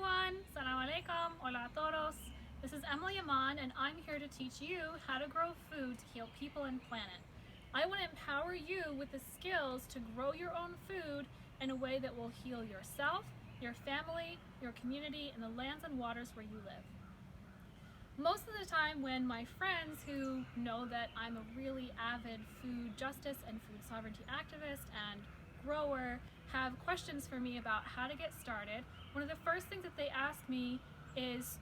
everyone, Salam alaikum, hola a todos. This is Emmalee Aman and I'm here to teach you how to grow food to heal people and planet. I want to empower you with the skills to grow your own food in a way that will heal yourself, your family, your community, and the lands and waters where you live. Most of the time when my friends who know that I'm a really avid food justice and food sovereignty activist and grower have questions for me about how to get started, one of the first things that they ask me is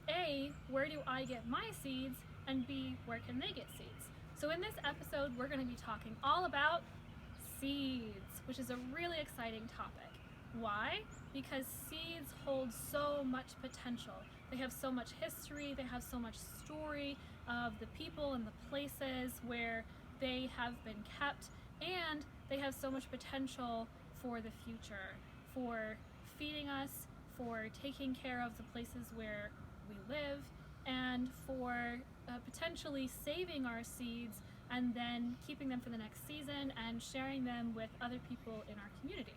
A, where do I get my seeds, and B, where can they get seeds? So in this episode we're going to be talking all about seeds, which is a really exciting topic. Why? Because seeds hold so much potential. They have so much history, they have so much story of the people and the places where they have been kept, and they have so much potential for the future, for feeding us, for taking care of the places where we live, and for potentially saving our seeds and then keeping them for the next season and sharing them with other people in our community.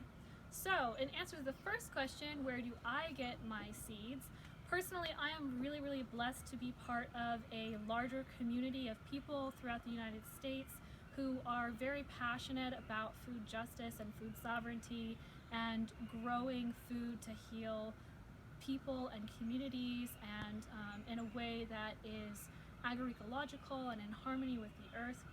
So, in answer to the first question, where do I get my seeds? Personally, I am really blessed to be part of a larger community of people throughout the United States who are very passionate about food justice and food sovereignty and growing food to heal people and communities and in a way that is agroecological and in harmony with the earth.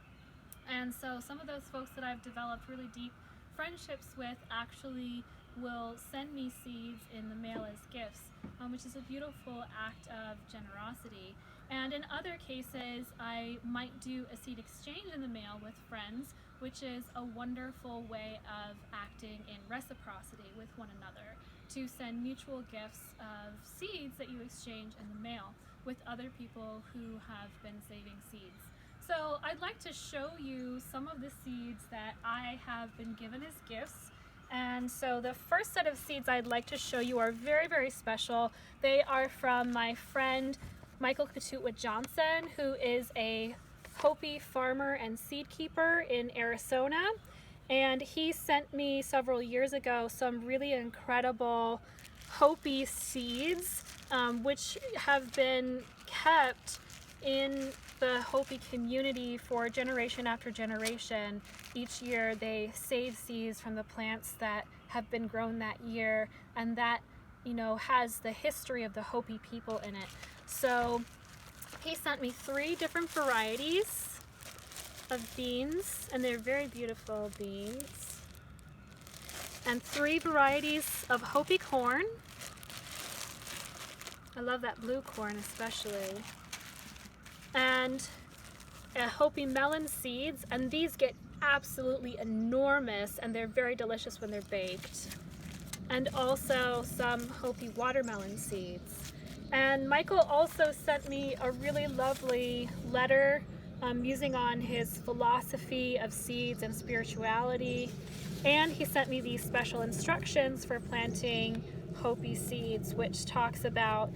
And so some of those folks that I've developed really deep friendships with actually will send me seeds in the mail as gifts, which is a beautiful act of generosity. And in other cases, I might do a seed exchange in the mail with friends, which is a wonderful way of acting in reciprocity with one another, to send mutual gifts of seeds that you exchange in the mail with other people who have been saving seeds. So I'd like to show you some of the seeds that I have been given as gifts. And so the first set of seeds I'd like to show you are very special. They are from my friend Michael Kotutwa Johnson, who is a Hopi farmer and seed keeper in Arizona. And he sent me several years ago some really incredible Hopi seeds, which have been kept in the Hopi community for generation after generation. Each year they save seeds from the plants that have been grown that year, and that, you know, has the history of the Hopi people in it. So he sent me 3 different varieties of beans, and they're very beautiful beans, and 3 varieties of Hopi corn. I love that blue corn especially. And Hopi melon seeds, and these get absolutely enormous and they're very delicious when they're baked. And also some Hopi watermelon seeds. And Michael also sent me a really lovely letter musing on his philosophy of seeds and spirituality, and he sent me these special instructions for planting Hopi seeds, which talks about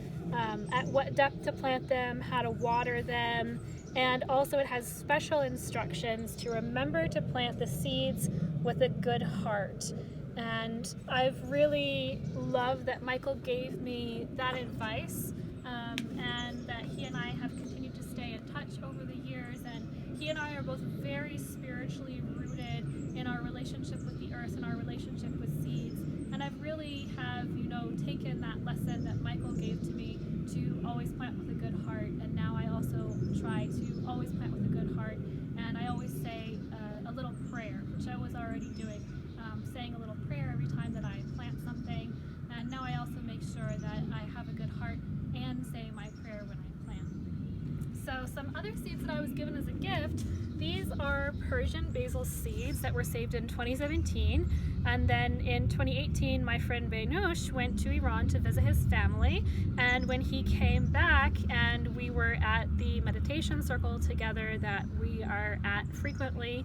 at what depth to plant them, how to water them, and also it has special instructions to remember to plant the seeds with a good heart. And I've really loved that Michael gave me that advice, and that he and I have continued to stay in touch over the years, and he and I are both very spiritually rooted in our relationship with the earth and our relationship with seeds. And I've really have, taken that lesson that Michael gave to me to always plant with a good heart, and now I also try to always plant with a good heart. And I always say a little prayer, which I was already doing, saying a little prayer every time that I plant something. And now I also make sure that I have a good heart and say my prayer when I plant. So some other seeds that I was given as a gift, these are Persian basil seeds that were saved in 2017. And then in 2018, my friend Beynush went to Iran to visit his family. And when he came back and we were at the meditation circle together that we are at frequently,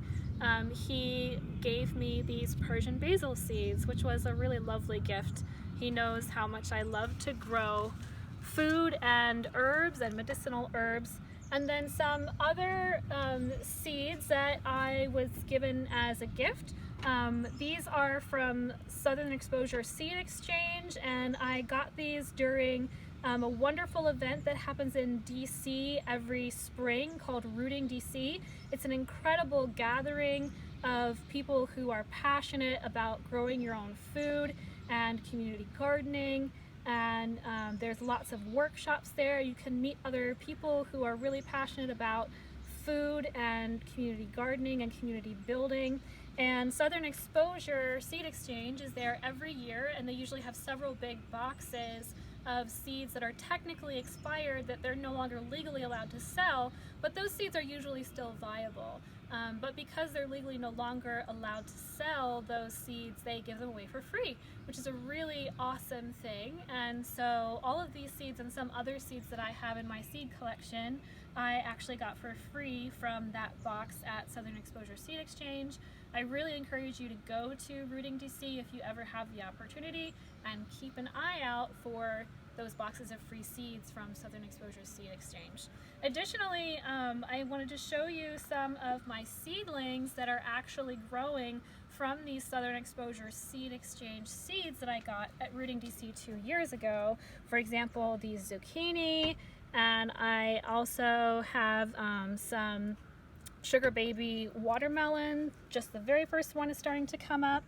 he gave me these Persian basil seeds, which was a really lovely gift. He knows how much I love to grow food and herbs and medicinal herbs. And then some other seeds that I was given as a gift. These are from Southern Exposure Seed Exchange, and I I got these during a wonderful event that happens in DC every spring called Rooting DC. It's an incredible gathering of people who are passionate about growing your own food and community gardening, and there's lots of workshops there. You can meet other people who are really passionate about food and community gardening and community building. And Southern Exposure Seed Exchange is there every year, and they usually have several big boxes of seeds that are technically expired, that they're no longer legally allowed to sell, but those seeds are usually still viable. But because they're legally no longer allowed to sell those seeds, they give them away for free, which is a really awesome thing. And so all of these seeds and some other seeds that I have in my seed collection, I actually got for free from that box at Southern Exposure Seed Exchange. I really encourage you to go to Rooting DC if you ever have the opportunity, and keep an eye out for those boxes of free seeds from Southern Exposure Seed Exchange. Additionally, I wanted to show you some of my seedlings that are actually growing from these Southern Exposure Seed Exchange seeds that I got at Rooting DC 2 years ago. For example, these zucchini, and I also have some sugar baby watermelon. Just the very first one is starting to come up.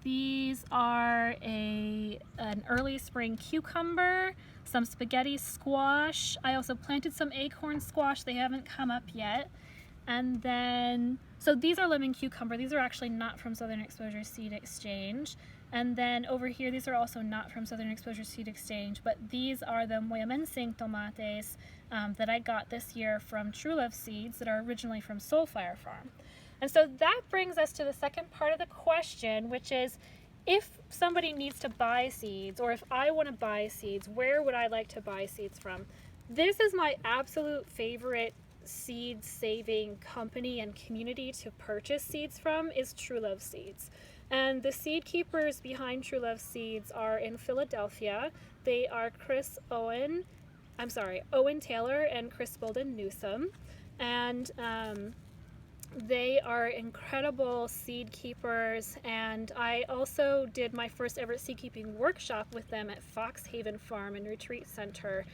These are an early spring cucumber, some spaghetti squash. I also planted some acorn squash. They haven't come up yet. And then, so these are lemon cucumber. These are actually not from Southern Exposure Seed Exchange. And then over here, these are also not from Southern Exposure Seed Exchange, but these are the Moyamensing tomates that I got this year from TrueLove seeds that are originally from Soulfire Farm. And so that brings us to the second part of the question, which is, if somebody needs to buy seeds, or if I want to buy seeds, where would I like to buy seeds from? This is my absolute favorite seed saving company and community to purchase seeds from, is TrueLove Seeds. And the seed keepers behind TrueLove Seeds are in Philadelphia. They are Owen Taylor and Chris Bolden Newsome. And they are incredible seed keepers, and I also did my first ever seed keeping workshop with them at Foxhaven Farm and Retreat Center.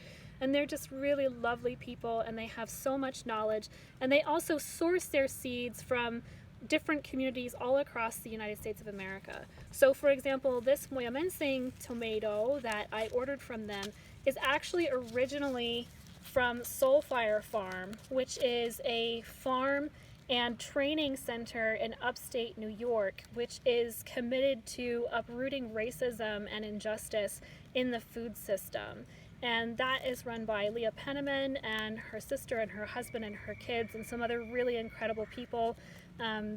And they're just really lovely people, and they have so much knowledge, and they also source their seeds from different communities all across the United States of America. So for example, this Moyamensing tomato that I ordered from them is actually originally from Soulfire Farm, which is a farm and training center in upstate New York, which is committed to uprooting racism and injustice in the food system. And that is run by Leah Penniman and her sister and her husband and her kids and some other really incredible people.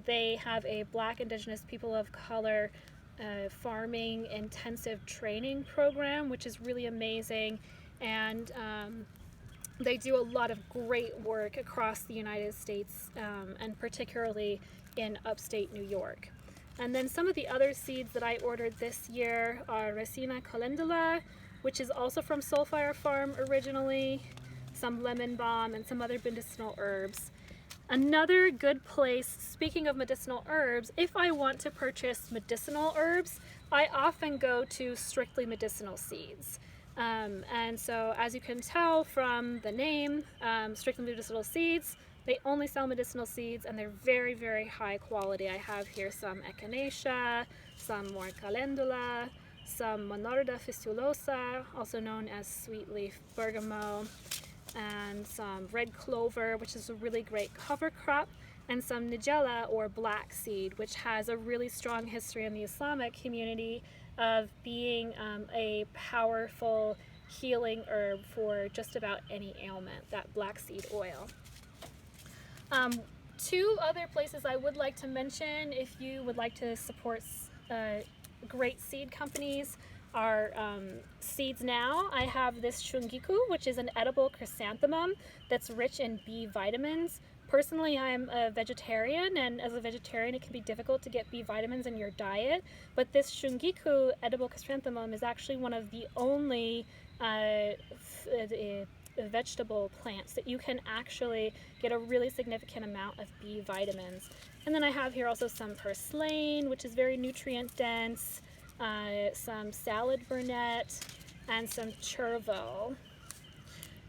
They have a Black, Indigenous, people of color farming intensive training program, which is really amazing. And they do a lot of great work across the United States, and particularly in upstate New York. And then some of the other seeds that I ordered this year are Resina calendula, which is also from Soulfire Farm originally, some lemon balm, and some other medicinal herbs. Another good place, speaking of medicinal herbs, if I want to purchase medicinal herbs, I often go to Strictly Medicinal Seeds. And so as you can tell from the name, Strictly Medicinal Seeds, they only sell medicinal seeds, and they're very, very high quality. I have here some echinacea, some more calendula, some Monorda fistulosa, also known as sweet leaf bergamot, and some red clover, which is a really great cover crop, and some nigella or black seed, which has a really strong history in the Islamic community of being a powerful healing herb for just about any ailment, that black seed oil. Two other places I would like to mention if you would like to support great seed companies are SeedsNow. I have this shungiku, which is an edible chrysanthemum that's rich in B vitamins. Personally, I'm a vegetarian, and as a vegetarian it can be difficult to get B vitamins in your diet, but this shungiku edible chrysanthemum is actually one of the only vegetable plants that you can actually get a really significant amount of B vitamins. And then I have here also some purslane, which is very nutrient dense, some salad burnet, and some chervil.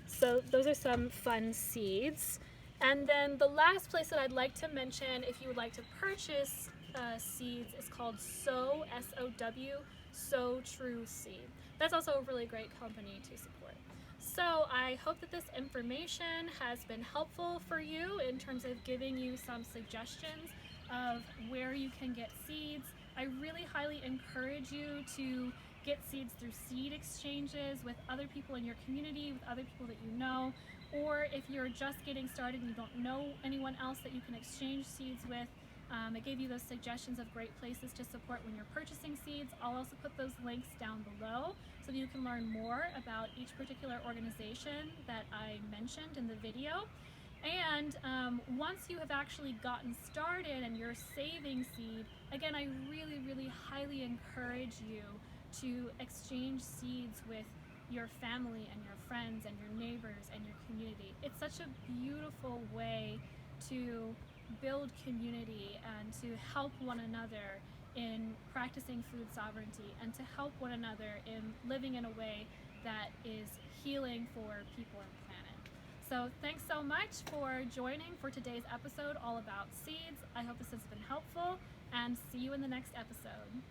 So those are some fun seeds. And then the last place that I'd like to mention, if you would like to purchase seeds, is called Sow, S-O-W, Sow True Seed. That's also a really great company to support. So I hope that this information has been helpful for you in terms of giving you some suggestions of where you can get seeds. I really highly encourage you to get seeds through seed exchanges with other people in your community, with other people that you know, or if you're just getting started and you don't know anyone else that you can exchange seeds with. I gave you those suggestions of great places to support when you're purchasing seeds. I'll also put those links down below so that you can learn more about each particular organization that I mentioned in the video. And once you have actually gotten started and you're saving seed, again, I really, really highly encourage you to exchange seeds with your family and your friends and your neighbors and your community. It's such a beautiful way to build community and to help one another in practicing food sovereignty and to help one another in living in a way that is healing for people and planet. So thanks so much for joining for today's episode all about seeds. I hope this has been helpful, and see you in the next episode.